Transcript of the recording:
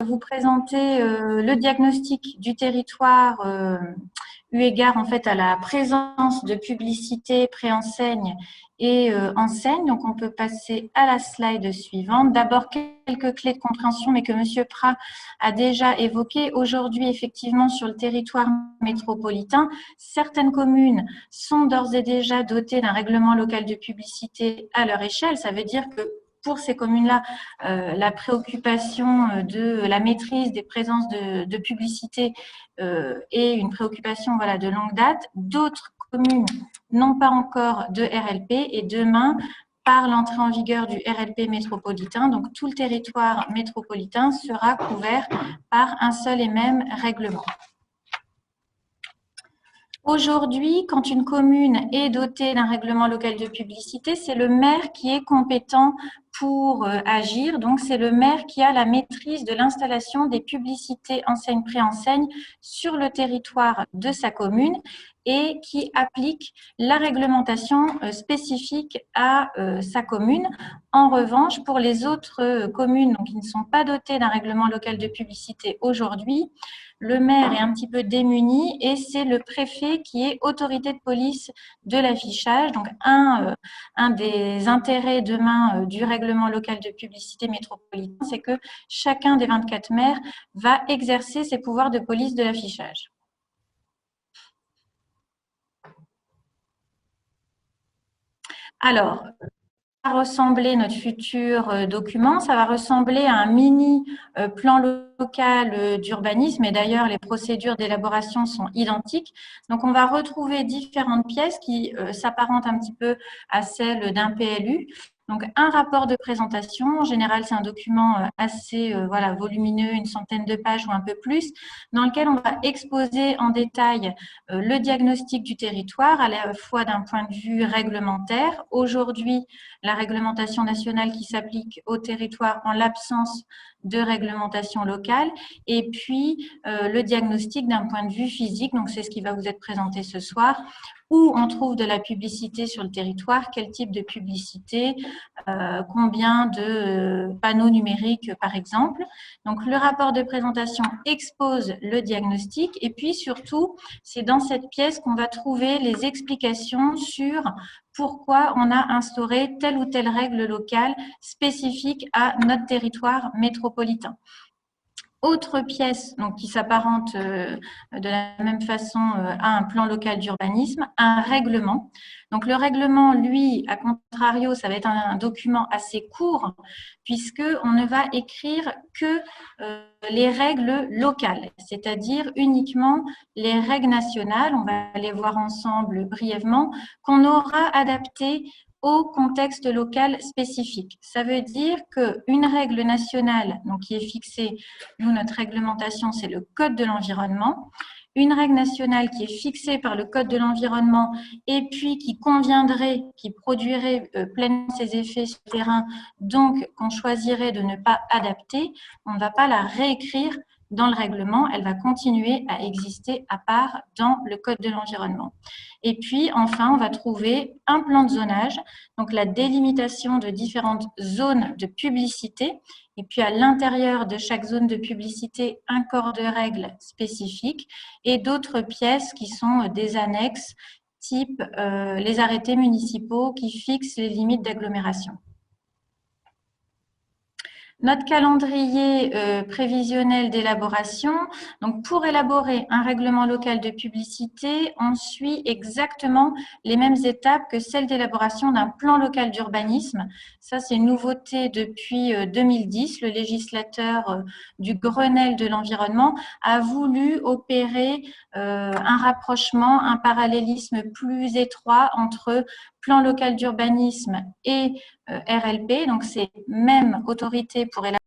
vous présenter le diagnostic du territoire eu égard en fait à la présence de publicité préenseigne et enseigne. Donc, on peut passer à la slide suivante. D'abord, quelques clés de compréhension, mais que M. Prat a déjà évoquées. Aujourd'hui, effectivement, sur le territoire métropolitain, certaines communes sont d'ores et déjà dotées d'un règlement local de publicité à leur échelle. Ça veut dire que pour ces communes-là, la préoccupation de la maîtrise des présences de publicité est une préoccupation de longue date. D'autres communes n'ont pas encore de RLP et demain, par l'entrée en vigueur du RLP métropolitain, donc tout le territoire métropolitain sera couvert par un seul et même règlement. Aujourd'hui, quand une commune est dotée d'un règlement local de publicité, c'est le maire qui est compétent pour agir. Donc, c'est le maire qui a la maîtrise de l'installation des publicités enseigne-préenseigne sur le territoire de sa commune et qui applique la réglementation spécifique à sa commune. En revanche, pour les autres communes qui ne sont pas dotées d'un règlement local de publicité aujourd'hui, le maire est un petit peu démuni et c'est le préfet qui est autorité de police de l'affichage. Donc, un des intérêts demain du règlement local de publicité métropolitain, c'est que chacun des 24 maires va exercer ses pouvoirs de police de l'affichage. Alors, ressembler notre futur document, ça va ressembler à un mini plan local d'urbanisme et d'ailleurs les procédures d'élaboration sont identiques. Donc on va retrouver différentes pièces qui s'apparentent un petit peu à celles d'un PLU. Donc un rapport de présentation, en général c'est un document assez volumineux, une centaine de pages ou un peu plus, dans lequel on va exposer en détail le diagnostic du territoire à la fois d'un point de vue réglementaire. Aujourd'hui, la réglementation nationale qui s'applique au territoire en l'absence de réglementation locale et puis le diagnostic d'un point de vue physique, donc c'est ce qui va vous être présenté ce soir, où on trouve de la publicité sur le territoire, quel type de publicité, combien de panneaux numériques par exemple. Donc le rapport de présentation expose le diagnostic et puis surtout, c'est dans cette pièce qu'on va trouver les explications sur pourquoi on a instauré telle ou telle règle locale spécifique à notre territoire métropolitain. Autre pièce qui s'apparente de la même façon à un plan local d'urbanisme, un règlement. Donc le règlement, lui, à contrario, ça va être un document assez court puisqu'on ne va écrire que les règles locales, c'est-à-dire uniquement les règles nationales, on va les voir ensemble brièvement, qu'on aura adaptées au contexte local spécifique. Ça veut dire qu'une règle nationale qui est fixée, nous, notre réglementation, c'est le Code de l'environnement. Une règle nationale qui est fixée par le Code de l'environnement et puis qui conviendrait, qui produirait pleinement ses effets sur le terrain, donc qu'on choisirait de ne pas adapter, on ne va pas la réécrire dans le règlement, elle va continuer à exister à part dans le Code de l'environnement. Et puis, enfin, on va trouver un plan de zonage, donc la délimitation de différentes zones de publicité, et puis à l'intérieur de chaque zone de publicité, un corps de règles spécifique, et d'autres pièces qui sont des annexes, type les arrêtés municipaux qui fixent les limites d'agglomération. Notre calendrier prévisionnel d'élaboration. Donc, pour élaborer un règlement local de publicité, on suit exactement les mêmes étapes que celles d'élaboration d'un plan local d'urbanisme. Ça, c'est une nouveauté depuis 2010. Le législateur du Grenelle de l'environnement a voulu opérer un rapprochement, un parallélisme plus étroit entre plan local d'urbanisme et RLP, donc c'est même autorité pour élaborer